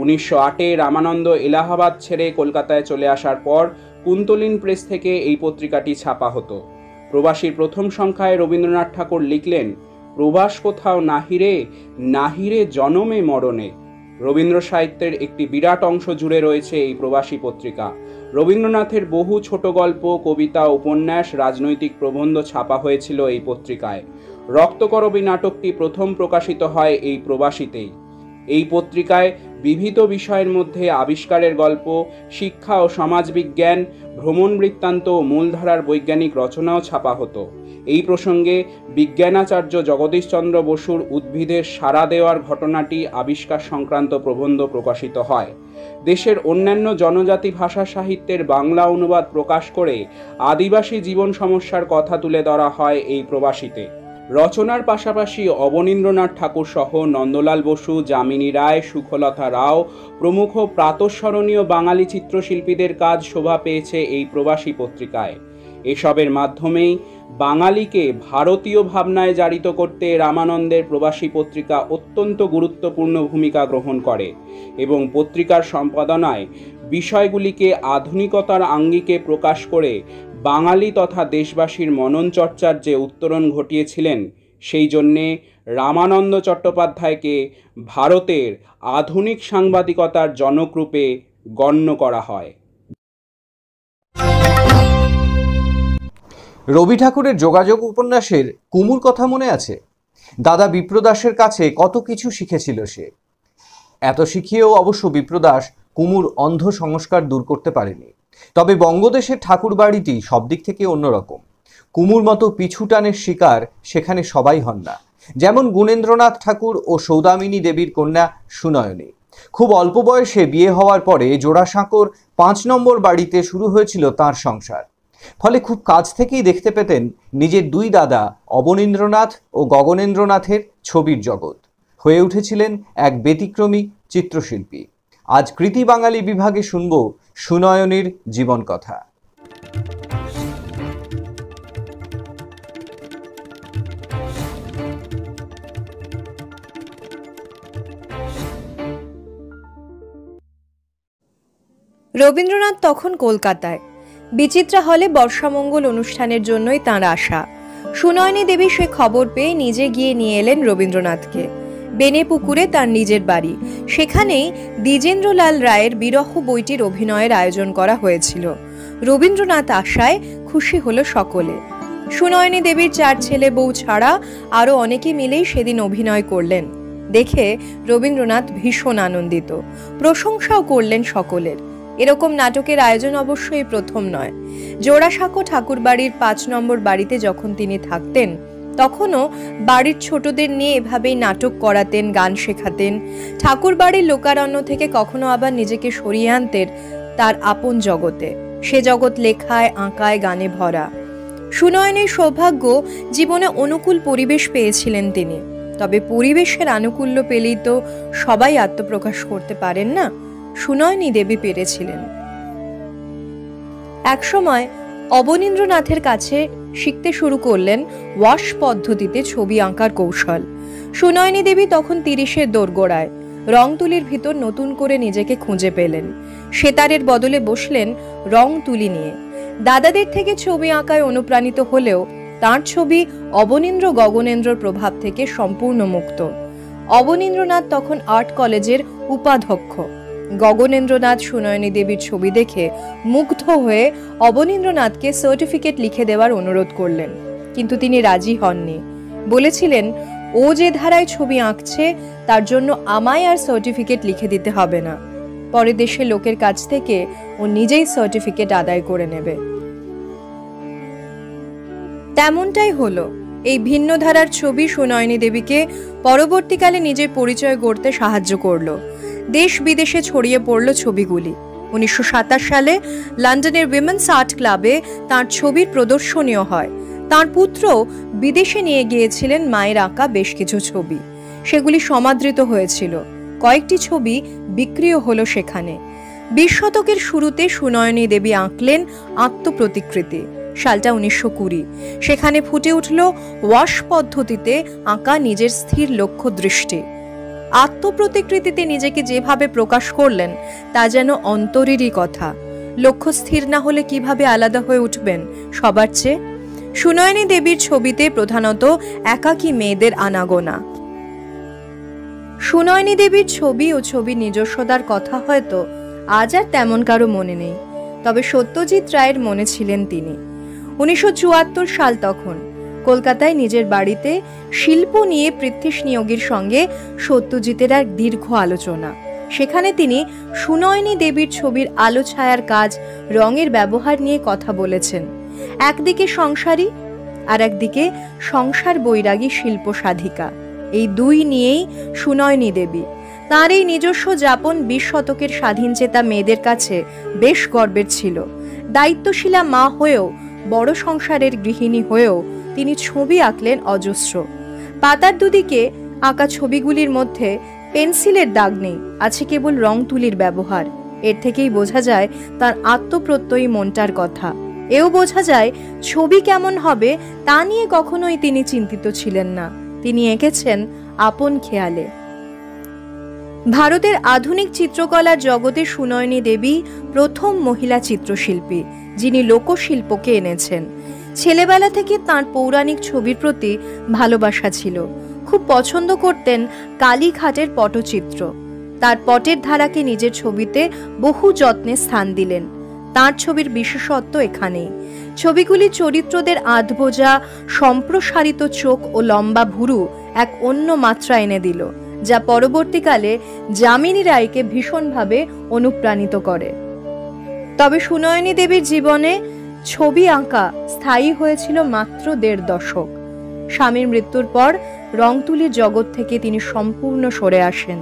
1908 রামানন্দ এলাহাবাদ ছেড়ে কলকাতায় চলে আসার পর কুন্তলিন প্রেস থেকে এই পত্রিকাটি ছাপা হতো। প্রবাসীর প্রথম সংখ্যায় রবীন্দ্রনাথ ঠাকুর লিখলেন, প্রবাস কোথাও নাহিরে, নাহিরে জনমে মরণে। রবীন্দ্র সাহিত্যের একটি বিরাট অংশ জুড়ে রয়েছে এই প্রবাসী পত্রিকা। রবীন্দ্রনাথের বহু ছোট গল্প, কবিতা, উপন্যাস, রাজনৈতিক প্রবন্ধ ছাপা হয়েছিল এই পত্রিকায়। রক্তকরবী নাটকটি প্রথম প্রকাশিত হয় এই প্রবাসীতেই। এই পত্রিকায় বিবিধ বিষয়ের মধ্যে আবিষ্কারের গল্প, শিক্ষা ও সমাজবিজ্ঞান, ভ্রমণ বৃত্তান্ত ও মূলধারার বৈজ্ঞানিক রচনাও ছাপা হতো। এই প্রসঙ্গে বিজ্ঞানাচার্য জগদীশচন্দ্র বসুর উদ্ভিদের সাড়া দেওয়ার ঘটনাটি আবিষ্কার সংক্রান্ত প্রবন্ধ প্রকাশিত হয়। দেশের অন্যান্য জনজাতি ভাষা সাহিত্যের বাংলা অনুবাদ প্রকাশ করে আদিবাসী জীবন সমস্যার কথা তুলে ধরা হয় এই প্রবাসীতে। রচনার পাশাপাশি অবনীন্দ্রনাথ ঠাকুর সহ নন্দলাল বসু, যামিনী রায়, সুখলতা রাও প্রমুখ প্রাতঃস্মরণীয় বাঙালি চিত্রশিল্পীদের কাজ শোভা পেয়েছে এই প্রবাসী পত্রিকায়। এসবের মাধ্যমেই বাঙালিকে ভারতীয় ভাবনায় জারিত করতে রামানন্দের প্রবাসী পত্রিকা অত্যন্ত গুরুত্বপূর্ণ ভূমিকা গ্রহণ করে এবং পত্রিকার সম্পাদনায় বিষয়গুলিকে আধুনিকতার আঙ্গিকে প্রকাশ করে বাঙালি তথা দেশবাসীর মনন চর্চার যে উত্তরণ ঘটিয়েছিলেন, সেই জন্যে রামানন্দ চট্টোপাধ্যায়কে ভারতের আধুনিক সাংবাদিকতার জনক রূপে গণ্য করা হয়। রবি ঠাকুরের যোগাযোগ উপন্যাসের কুমুর কথা মনে আছে? দাদা বিপ্রদাসের কাছে কত কিছু শিখেছিল সে। এত শিখিয়েও অবশ্য বিপ্রদাস কুমুর অন্ধ সংস্কার দূর করতে পারেনি। তবে বঙ্গদেশের ঠাকুর বাড়িটি সব দিক থেকে অন্যরকম। কুমুর মতো পিছু টানের শিকার সেখানে সবাই হন না। যেমন গুণেন্দ্রনাথ ঠাকুর ও সৌদামিনী দেবীর কন্যা সুনয়নী। খুব অল্প বয়সে বিয়ে হওয়ার পরে জোড়াসাঁকোর 5 নম্বর বাড়িতে শুরু হয়েছিল তাঁর সংসার। ফলে খুব কাছ থেকেই দেখতে পেতেন নিজের 2 দাদা অবনীন্দ্রনাথ ও গগনেন্দ্রনাথের ছবির জগৎ। হয়ে উঠেছিলেন এক ব্যতিক্রমী চিত্রশিল্পী। আজ কৃতি বাঙালি বিভাগে শুনব সুনয়নীর জীবন কথা। রবীন্দ্রনাথ তখন কলকাতায়। বিচিত্রা হলে বর্ষামঙ্গল অনুষ্ঠানের জন্যই তাঁর আসা। সুনয়নী দেবী সে খবর পেয়ে নিজে গিয়ে নিয়ে এলেন রবীন্দ্রনাথকে। বেনেপুকুরে তার নিজের বাড়ি। সেখানেই দ্বিজেন্দ্রলাল রায়ের বিরহ বইটির অভিনয়ের আয়োজন করা হয়েছিল। রবীন্দ্রনাথ আসায় খুশি হলো সকলে। সুনয়নী দেবীর 4 ছেলে বউ ছাড়া আরো অনেকে মিলেই সেদিন অভিনয় করলেন। দেখে রবীন্দ্রনাথ ভীষণ আনন্দিত, প্রশংসাও করলেন সকলের। এরকম নাটকের আয়োজন অবশ্যই প্রথম নয়। জোড়াসাঁকো ঠাকুরবাড়ির 5 নম্বর বাড়িতে যখন তিনি থাকতেন, তখনও বাড়ির ছোটদের নিয়ে এভাবেই নাটক করাতেন, গান শেখাতেন। ঠাকুরবাড়ির লোকারণ্য থেকে কখনো আবার নিজেকে সরিয়ে আনতেন তার আপন জগতে। সে জগৎ লেখায়, আঁকায়, গানে ভরা। সুনয়নীর সৌভাগ্য, জীবনে অনুকূল পরিবেশ পেয়েছিলেন তিনি। তবে পরিবেশের আনুকূল্য পেলেই তো সবাই আত্মপ্রকাশ করতে পারেন না। সুনয়নী দেবী পেরেছিলেন। একসময় অবনীন্দ্রনাথের কাছে শিখতে শুরু করলেন ওয়াশ পদ্ধতিতে ছবি আঁকার কৌশল। সুনয়নী দেবী তখন 30-এর দোরগোড়ায়। রং তুলির ভিতর নতুন করে নিজেকে খুঁজে পেলেন। সেতারের বদলে বসলেন রং তুলি নিয়ে। দাদাদের থেকে ছবি আঁকায় অনুপ্রাণিত হলেও তাঁর ছবি অবনীন্দ্র গগনেন্দ্রর প্রভাব থেকে সম্পূর্ণ মুক্ত। অবনীন্দ্রনাথ তখন আর্ট কলেজের উপাধ্যক্ষ। গগনেন্দ্রনাথ সুনয়নী দেবীর ছবি দেখে মুগ্ধ হয়ে অবনীন্দ্রনাথকে সার্টিফিকেট লিখে দেওয়ার অনুরোধ করলেন, কিন্তু তিনি রাজি হননি। বলেছিলেন, ও যে ধারায় ছবি আঁকছে তার জন্য আমায় আর সার্টিফিকেট লিখে দিতে হবে না। পরে দেশের লোকের কাছ থেকে ও নিজেই সার্টিফিকেট আদায় করে নেবে। তেমনটাই হলো। এই ভিন্ন ধারার ছবি সুনয়নী দেবীকে পরবর্তীকালে নিজের পরিচয় গড়তে সাহায্য করলো। দেশ বিদেশে ছড়িয়ে পড়ল ছবিগুলি। 1927 সালে লন্ডনের উইমেন্স আর্ট ক্লাবে তাঁর ছবির প্রদর্শনীয় হয়। তাঁর পুত্র বিদেশে নিয়ে গিয়েছিলেন মায়ের আঁকা বেশ কিছু ছবি। সেগুলি সমাদৃত হয়েছিল। কয়েকটি ছবি বিক্রিও হলো সেখানে। 20 শতকের শুরুতে সুনয়নী দেবী আঁকলেন আত্মপ্রতিকৃতি। সালটা 1920। সেখানে ফুটে উঠল ওয়াশ পদ্ধতিতে আঁকা নিজের স্থির লক্ষ্য দৃষ্টি। আত্মপ্রতিকৃতিতে নিজেকে যেভাবে প্রকাশ করলেন তা যেন অন্তরেরই কথা। লক্ষ্য স্থির না হলে কিভাবে আলাদা হয়ে উঠবেন সবার চেয়ে? সুনয়নী দেবীর ছবিতে প্রধানত একাকী মেয়েদের আনাগোনা। সুনয়নী দেবীর ছবি ও ছবির নিজস্বতার কথা হয়তো আজ আর তেমন কারো মনে নেই, তবে সত্যজিৎ রায়ের মনে ছিলেন তিনি। 1974 সাল তখন। কলকাতায় নিজের বাড়িতে শিল্প নিয়ে পৃথ্বীশ নিয়োগীর সঙ্গে সত্যজিতের এক দীর্ঘ আলোচনা। সেখানে তিনি সুনয়নী দেবীর ছবির আলো ছায়ার কাজ, রঙের ব্যবহার নিয়ে কথা বলেছেন। একদিকে সংসারী আর একদিকে সংসার বৈরাগী শিল্প সাধিকা, এই দুই নিয়েই সুনয়নী দেবী। তাঁর এই নিজস্ব যাপন 20 শতকের স্বাধীনচেতা মেয়েদের কাছে বেশ গর্বের ছিল। দায়িত্বশীলা মা হয়েও, বড় সংসারের গৃহিণী হয়েও তিনি ছবি আঁকলেন অজস্র। পাতার দুদিকে আঁকা ছবিগুলির মধ্যে পেন্সিলের দাগ নেই, আছে কেবল রং তুলির ব্যবহার। এর থেকেই বোঝা যায় তার আত্মপ্রত্যয়ী মনটার কথা। এও বোঝা যায় ছবি কেমন হবে তা নিয়ে কখনোই তিনি চিন্তিত ছিলেন না। তিনি এঁকেছেন আপন খেয়ালে। ভারতের আধুনিক চিত্রকলার জগতে সুনয়নী দেবী প্রথম মহিলা চিত্রশিল্পী যিনি লোকশিল্পকে এনেছেন। ছেলেবেলা থেকে তাঁর পৌরাণিক ছবির প্রতি ভালোবাসা ছিল। খুব পছন্দ করতেন কালীঘাটের পটচিত্র। তার পটের ধারাকে নিজের ছবিতে বহু যত্নে স্থান দিলেন। তাঁর ছবির বিশেষত্ব এখানেই। ছবিগুলির চরিত্রদের আধবোজা, সম্প্রসারিত চোখ ও লম্বা ভুরু এক অন্য মাত্রা এনে দিল, যা পরবর্তীকালে যামিনী রায়কে ভীষণভাবে অনুপ্রাণিত করে। তবে সুনয়নী দেবীর জীবনে ছবি আঁকা স্থায়ী হয়েছিল মাত্র 1.5 দশক। স্বামীর মৃত্যুর পর রং তুলির জগৎ থেকে তিনি সম্পূর্ণ সরে আসেন।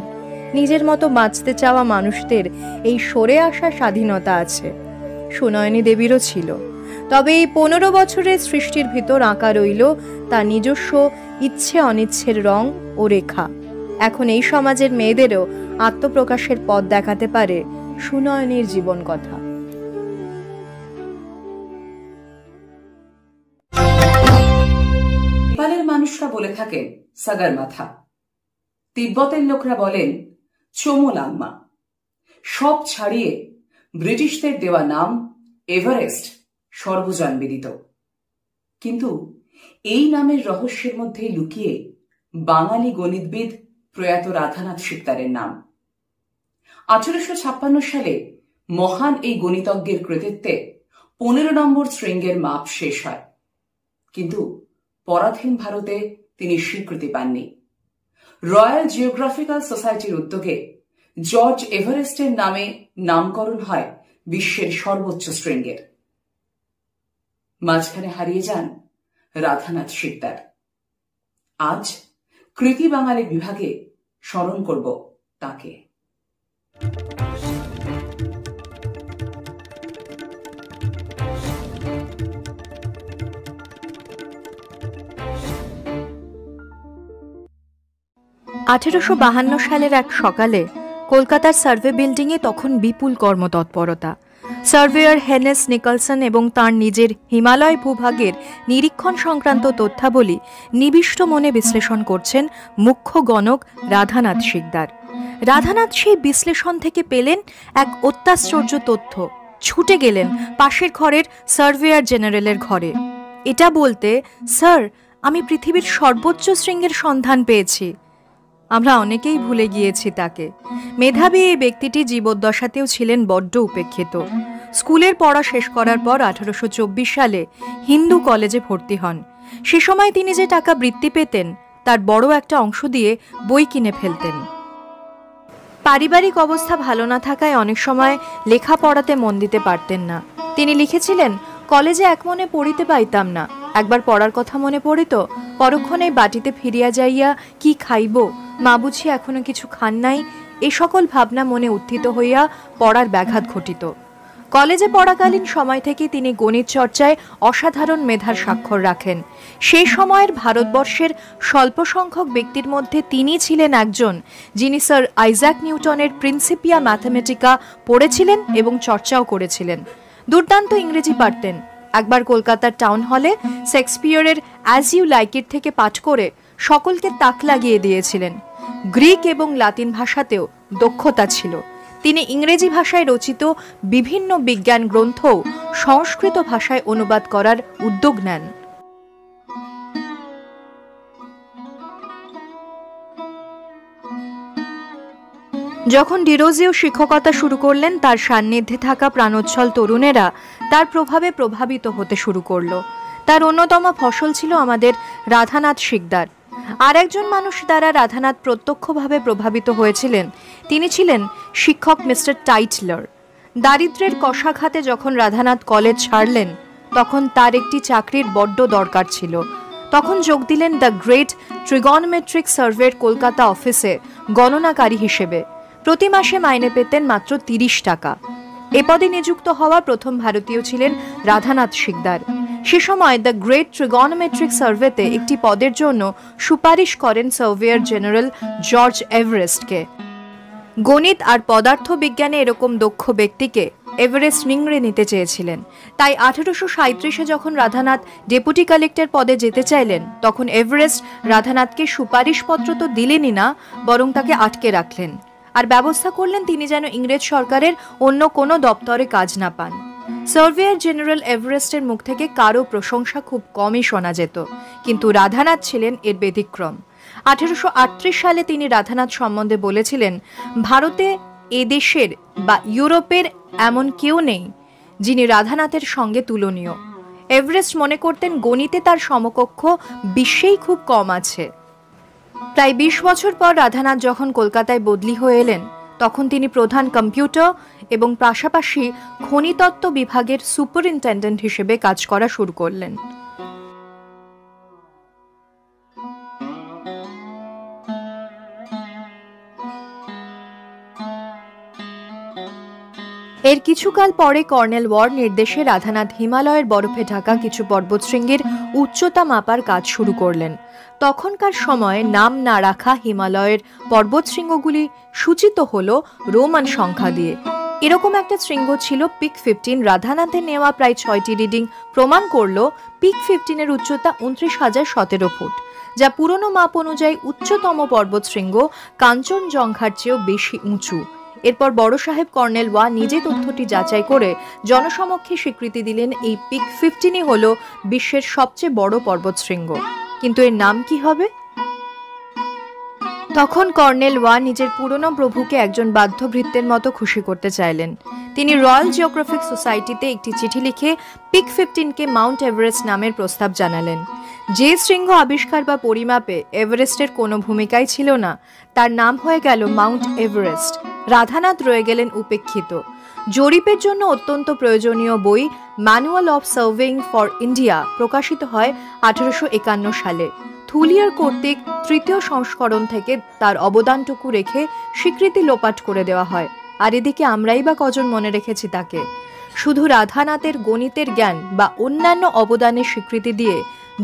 নিজের মতো বাঁচতে চাওয়া মানুষদের এই সরে আসার স্বাধীনতা আছে, সুনয়নী দেবীরও ছিল। তবে এই 15 বছরের সৃষ্টির ভিতর আঁকা রইল তার নিজস্ব ইচ্ছে অনিচ্ছের রং ও রেখা। এখন এই সমাজের মেয়েদেরও আত্মপ্রকাশের পথ দেখাতে পারে সুনয়নীর জীবন কথা। নেপালের মানুষরা বলে থাকেন সাগার মাথা, তিব্বতের লোকরা বলেন চোমোলাংমা। সব ছাড়িয়ে ব্রিটিশদের দেওয়া নাম এভারেস্ট সর্বজনবিদিত। কিন্তু এই নামের রহস্যের মধ্যে লুকিয়ে বাঙালি গণিতবিদ প্রয়াত রাধানাথ সিকদারের নাম। 1856 সালে মহান এই গণিতজ্ঞের কৃতিত্বে 15 নম্বর শৃঙ্গের মাপ শেষ হয়, কিন্তু পরাধীন ভারতে তিনি স্বীকৃতি পাননি। রয়্যাল জিওগ্রাফিক্যাল সোসাইটির উদ্যোগে জর্জ এভারেস্টের নামে নামকরণ হয় বিশ্বের সর্বোচ্চ শৃঙ্গের। মাঝখানে হারিয়ে যান রাধানাথ সিকদার। আজ কৃতি বাঙালি বিভাগে স্মরণ করব তাকে। 1852 সালের এক সকালে কলকাতার সার্ভে বিল্ডিংয়ে তখন বিপুল কর্মতৎপরতা। সার্ভেয়ার হেনেস নিকলসন এবং তাঁর নিজের হিমালয় ভূভাগের নিরীক্ষণ সংক্রান্ত তথ্যাবলী নিবিষ্ট মনে বিশ্লেষণ করছেন মুখ্য গণক রাধানাথ শিকদার। রাধানাথ সেই বিশ্লেষণ থেকে পেলেন এক অত্যাশ্চর্য তথ্য। ছুটে গেলেন পাশের ঘরের সার্ভেয়ার জেনারেলের ঘরে। এটা বলতে, স্যার, আমি পৃথিবীর সর্বোচ্চ শৃঙ্গের সন্ধান পেয়েছি। আমরা অনেকেই ভুলে গিয়েছি তাকে। মেধাবী এই ব্যক্তিটি জীবদ্দশাতেও ছিলেন বড্ড উপেক্ষিত। স্কুলের পড়া শেষ করার পর 1824 সালে হিন্দু কলেজে ভর্তি হন। সে সময় তিনি যে টাকা বৃত্তি পেতেন তার বড় একটা অংশ দিয়ে বই কিনে ফেলতেন। পারিবারিক অবস্থা ভালো না থাকায় অনেক সময় লেখাপড়াতে মন দিতে পারতেন না। তিনি লিখেছিলেন, কলেজে একমনে পড়িতে পাইতাম না, একবার পড়ার কথা মনে পড়িত, পরক্ষণেই বাটিতে ফিরিয়া যাইয়া কি খাইব, মা বুঝি এখনো কিছু খান নাই, এ সকল ভাবনা মনে উত্থিত হইয়া পড়ার ব্যাঘাত ঘটিত। কলেজে পড়াকালীন সময় থেকে তিনি গণিত চর্চায় অসাধারণ মেধার স্বাক্ষর রাখেন। সেই সময়ের ভারতবর্ষের স্বল্প সংখ্যক ব্যক্তির মধ্যে তিনি ছিলেন একজন যিনি স্যার আইজ্যাক নিউটনের প্রিন্সিপিয়া ম্যাথামেটিকা পড়েছিলেন এবং চর্চাও করেছিলেন। দুর্দান্ত ইংরেজি পারতেন। একবার কলকাতার টাউন হলে শেক্সপিয়রের অ্যাজ ইউ লাইক ইট থেকে পাঠ করে সকলকে তাক লাগিয়ে দিয়েছিলেন। গ্রিক এবং লাতিন ভাষাতেও দক্ষতা ছিল। তিনি ইংরেজি ভাষায় রচিত বিভিন্ন বিজ্ঞান গ্রন্থও সংস্কৃত ভাষায় অনুবাদ করার উদ্যোগ নেন। যখন ডিরোজিও শিক্ষকতা শুরু করলেন, তার সান্নিধ্যে থাকা প্রাণোচ্ছল তরুণেরা তার প্রভাবে প্রভাবিত হতে শুরু করল। তার অন্যতম ফসল ছিল আমাদের রাধানাথ শিকদার। আর একজন মানুষ দ্বারা রাধানাথ প্রত্যক্ষভাবে প্রভাবিত হয়েছিলেন। তিনি ছিলেন শিক্ষক মিস্টার টাইটলার। দারিদ্র্যের কষাঘাতে যখন রাধানাথ কলেজ ছাড়লেন, তখন তার একটি চাকরির বড্ড দরকার ছিল। তখন যোগ দিলেন দ্য গ্রেট ট্রিগনোমেট্রিক সার্ভের কলকাতা অফিসে গণনাকারী হিসেবে। প্রতি মাসে মাইনে পেতেন মাত্র 30 টাকা। এ পদে নিযুক্ত হওয়া প্রথম ভারতীয় ছিলেন রাধানাথ শিকদার। সে সময় দ্য গ্রেট ট্রিগনোমেট্রিক সার্ভেতে একটি পদের জন্য সুপারিশ করেন সার্ভেয়ার জেনারেল জর্জ এভারেস্টকে। গণিত আর পদার্থ বিজ্ঞানে এরকম দক্ষ ব্যক্তিকে এভারেস্ট নিংড়ে নিতে চেয়েছিলেন। তাই 1837-এ যখন রাধানাথ ডেপুটি কালেক্টর পদে যেতে চাইলেন, তখন এভারেস্ট রাধানাথকে সুপারিশপত্র তো দিলেনই না, বরং তাকে আটকে রাখলেন আর ব্যবস্থা করলেন তিনি যেন ইংরেজ সরকারের অন্য কোনো দপ্তরে কাজ না পান। সার্ভেয়ার জেনারেল এভারেস্টের মুখ থেকে কারো প্রশংসা খুব কমই শোনা যেত, কিন্তু রাধানাথ ছিলেন এর ব্যতিক্রম। 1838 সালে তিনি রাধানাথ সম্বন্ধে বলেছিলেন, ভারতে এদেশের বা ইউরোপের এমন কেউ নেই যিনি রাধানাথের সঙ্গে তুলনীয়। এভারেস্ট মনে করতেন গণিতে তার সমকক্ষ বিশ্বেই খুব কম আছে। প্রায় 20 বছর পর রাধানাথ যখন কলকাতায় বদলি হয়ে এলেন, তখন তিনি প্রধান কম্পিউটার এবং পাশাপাশি খনিতত্ত্ব বিভাগের সুপারিনটেন্ডেন্ট হিসেবে কাজ করা শুরু করলেন। এর কিছুকাল পরে কর্নেল ওয়ার নির্দেশে রাধানাথ হিমালয়ের বরফে ঢাকা কিছু পর্বতশৃঙ্গের উচ্চতা মাপার কাজ শুরু করলেন। তখনকার সময়ে নাম না রাখা হিমালয়ের পর্বতশৃঙ্গগুলি সূচিত হল রোমান সংখ্যা দিয়ে। এরকম একটা শৃঙ্গ ছিল পিক 15। রাধানাথের নেওয়া প্রায় 6টি রিডিং প্রমাণ করল পিক 15-এর উচ্চতা 29,017 ফুট, যা পুরনো মাপ অনুযায়ী উচ্চতম পর্বতশৃঙ্গ কাঞ্চনজঙ্ঘার চেয়েও বেশি উঁচু। এরপর বড় সাহেব কর্নেল ওয়া নিজে তথ্যটি যাচাই করে জনসমক্ষে স্বীকৃতি দিলেন এই পিক 15ই হল বিশ্বের সবচেয়ে বড় পর্বতশৃঙ্গ। কিন্তু এর নাম কি হবে? তখন কর্নেল ওয়া নিজের পুরনো প্রভুকে একজন বাধ্যভৃত্যের মতো খুশি করতে চাইলেন। তিনি রয়্যাল জিওগ্রাফিক সোসাইটিতে একটি চিঠি লিখে পিক 15কে মাউন্ট এভারেস্ট নামের প্রস্তাব জানালেন। যে শৃঙ্গ আবিষ্কার বা পরিমাপে এভারেস্টের কোনো ভূমিকাই ছিল না, তার নাম হয়ে গেল মাউন্ট এভারেস্ট। রাধানাথ রয়ে গেলেন উপেক্ষিত। জরিপের জন্য অত্যন্ত প্রয়োজনীয় বই manual of surveying for India প্রকাশিত হয় 1851 সালে। থুলিয়ার কর্তৃক 3য় সংস্করণ থেকে তার অবদানটুকু রেখে স্বীকৃতি লোপাট করে দেওয়া হয়। আর এদিকে আমরাই বা কজন মনে রেখেছি তাকে? শুধু রাধানাথের গণিতের জ্ঞান বা অন্যান্য অবদানের স্বীকৃতি দিয়ে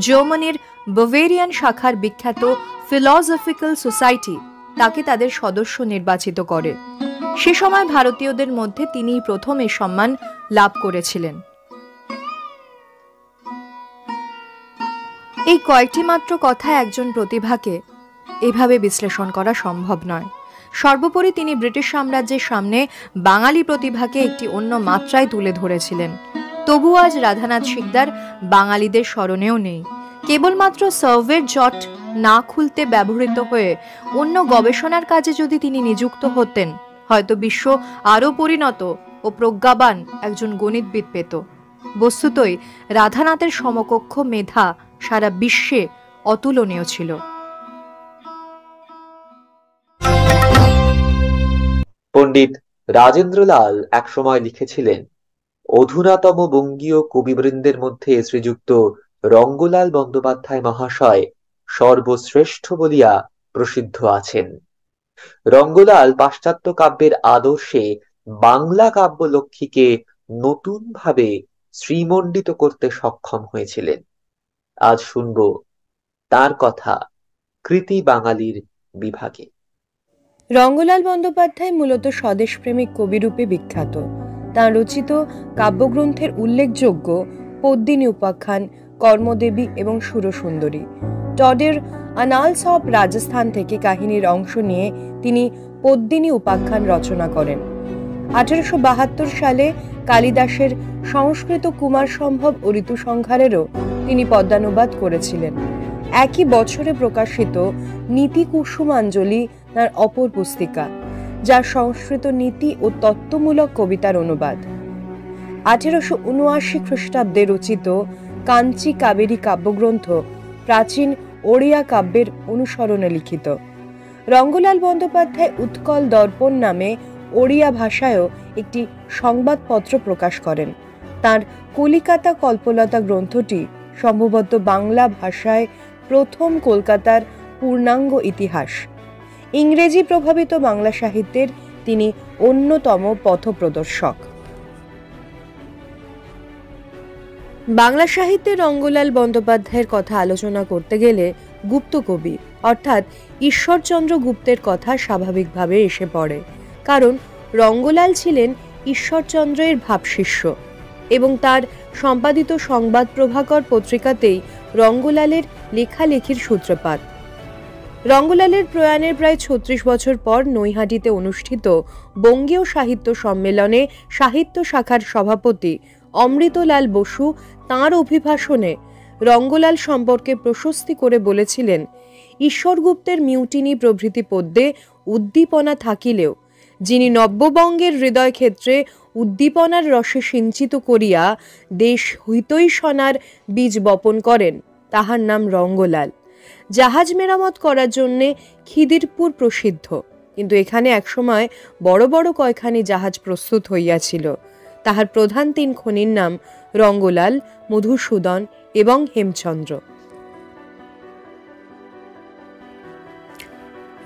জার্মানির বাভেরিয়ান শাখার বিখ্যাত ফিলসফিক্যাল সোসাইটি তাকে তাদের সদস্য নির্বাচিত করে। সে সময় ভারতীয়দের মধ্যে তিনিই প্রথম এই সম্মান লাভ করেছিলেন। এই কয়েকটি মাত্র কথা একজন প্রতিভাকে এভাবে বিশ্লেষণ করা সম্ভব নয়। সর্বোপরি তিনি ব্রিটিশ সাম্রাজ্যের সামনে বাঙালি প্রতিভাকে একটি অন্য মাত্রায় তুলে ধরেছিলেন। তবু আজ রাধানাথ সিকদার বাঙালিদের স্মরণেও নেই। কেবলমাত্র সার্ভের জট না খুলতে ব্যবহৃত হয়ে অন্য গবেষণার কাজে যদি তিনি নিযুক্ত হতেন, হয়তো বিশ্ব আরও পরিণত ও প্রজ্ঞাবান একজন গণিতবিদ পেত। বস্তুতই রাধানাথের সমকক্ষ মেধা সারা বিশ্বে অতুলনীয় ছিল। পণ্ডিত রাজেন্দ্রলাল একসময় লিখেছিলেন, অধুনাতম বঙ্গীয় কবিবৃন্দের মধ্যে শ্রীযুক্ত রঙ্গলাল বন্দ্যোপাধ্যায় মহাশয় সর্বশ্রেষ্ঠ বলিয়া প্রসিদ্ধ আছেন। রঙ্গলাল পাশ্চাত্য কাব্যের আদর্শে বাংলা কাব্যলক্ষ্মীকে নতুনভাবে শ্রীমণ্ডিত করতে সক্ষম হয়েছিলেন। আজ শুনব তার কথা কৃতি বাঙালির বিভাগে। রঙ্গলাল বন্দ্যোপাধ্যায় মূলত স্বদেশপ্রেমিক কবিরূপে বিখ্যাত। তাঁর রচিত কাব্যগ্রন্থের উল্লেখযোগ্য পদ্মিনী উপাখ্যান, কর্মদেবী এবং সুরসুন্দরী। টডের আনালস অফ রাজস্থান থেকে কাহিনীর অংশ নিয়ে তিনি পদ্মিনী উপাখ্যান রচনা করেন। 1872 সালে কালিদাসের সংস্কৃত কুমার সম্ভব ও ঋতুসংহারেরও তিনি পদ্যানুবাদ করেছিলেন। একই বছরে প্রকাশিত নীতি কুসুমাঞ্জলি তাঁর অপর পুস্তিকা, যা সংস্কৃত নীতি ও তত্ত্বমূলক কবিতার অনুবাদ। 1879 খ্রিস্টাব্দে রচিত কাঞ্চি কাবেরী কাব্যগ্রন্থ প্রাচীন ওড়িয়া কাব্যের অনুসরণে লিখিত। রঙ্গলাল বন্দ্যোপাধ্যায় উৎকল দর্পণ নামে ওড়িয়া ভাষায়ও একটি সংবাদপত্র প্রকাশ করেন। তাঁর কলিকাতা কল্পলতা গ্রন্থটি সম্ভবত বাংলা ভাষায় প্রথম কলকাতার পূর্ণাঙ্গ ইতিহাস। ইংরেজি প্রভাবিত বাংলা সাহিত্যের তিনি অন্যতম পথপ্রদর্শক। বাংলা সাহিত্যে রঙ্গলাল বন্দ্যোপাধ্যায়ের কথা আলোচনা করতে গেলে গুপ্ত কবি অর্থাৎ ঈশ্বরচন্দ্র গুপ্তের কথা স্বাভাবিকভাবে এসে পড়ে। কারণ রঙ্গলাল ছিলেন ঈশ্বরচন্দ্রের ভাবশিষ্য এবং তার সম্পাদিত সংবাদ প্রভাকর পত্রিকাতেই রঙ্গলালের লেখালেখির সূত্রপাত। রঙ্গলালের প্রয়াণের প্রায় 36 বছর পর নৈহাটিতে অনুষ্ঠিত বঙ্গীয় সাহিত্য সম্মেলনে সাহিত্য শাখার সভাপতি অমৃতলাল বসু তাঁর অভিভাষণে রঙ্গলাল সম্পর্কে প্রশস্তি করে বলেছিলেন, ঈশ্বরগুপ্তের মিউটিনি প্রভৃতি পদ্যে উদ্দীপনা থাকিলেও যিনি নব্যবঙ্গের হৃদয় ক্ষেত্রে উদ্দীপনার রসে সিঞ্চিত করিয়া দেশ হিতৈষণার বীজ বপন করেন, তাহার নাম রঙ্গলাল। জাহাজ মেরামত করার জন্যে খিদিরপুর প্রসিদ্ধ, কিন্তু এখানে একসময় বড় বড় কয়খানি জাহাজ প্রস্তুত হইয়াছিল। তাহার প্রধান 3 খনির নাম রঙ্গলাল, মধুসূদন এবং হেমচন্দ্র।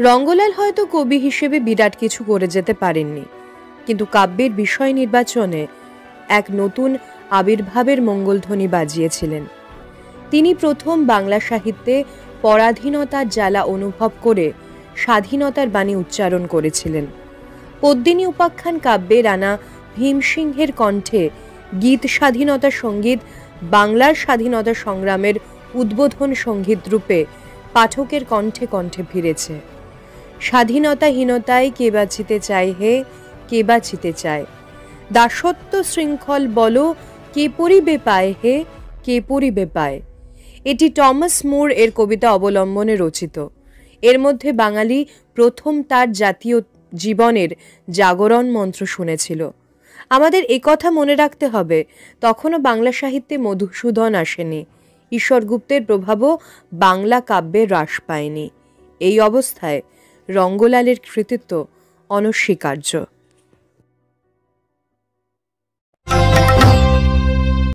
রঙ্গলাল হয়তো কবি হিসেবে বিরাট কিছু করে যেতে পারেননি, কিন্তু কাব্যের বিষয় নির্বাচনে এক নতুন আবির্ভাবের মঙ্গলধ্বনি বাজিয়েছিলেন। তিনি প্রথম বাংলা সাহিত্যে পরাধীনতার জ্বালা অনুভব করে স্বাধীনতার বাণী উচ্চারণ করেছিলেন। পদ্মিনী উপাখ্যান কাব্যে রানা ভীমসিংহের কণ্ঠে গীত স্বাধীনতা সঙ্গীত বাংলার স্বাধীনতা সংগ্রামের উদ্বোধন সঙ্গীত রূপে পাঠকের কণ্ঠে কণ্ঠে ফিরেছে। স্বাধীনতাহীনতায় কে বাঁচিতে চায় হে, কে বাঁচিতে চায়, দাসত্ব শৃঙ্খল বলো কে পরিবে পায় হে, কে পরিবে পায়। এটি টমাস মুর এর কবিতা অবলম্বনে রচিত। এর মধ্যে বাঙালি প্রথম তার জাতীয় জীবনের জাগরণ মন্ত্র শুনেছিল। আমাদের একথা মনে রাখতে হবে, তখনও বাংলা সাহিত্যে মধুসূদন আসেনি, ঈশ্বরগুপ্তের প্রভাবও বাংলা কাব্যে হ্রাস পায়নি। এই অবস্থায় রঙ্গলালের কৃতিত্ব অনস্বীকার্য।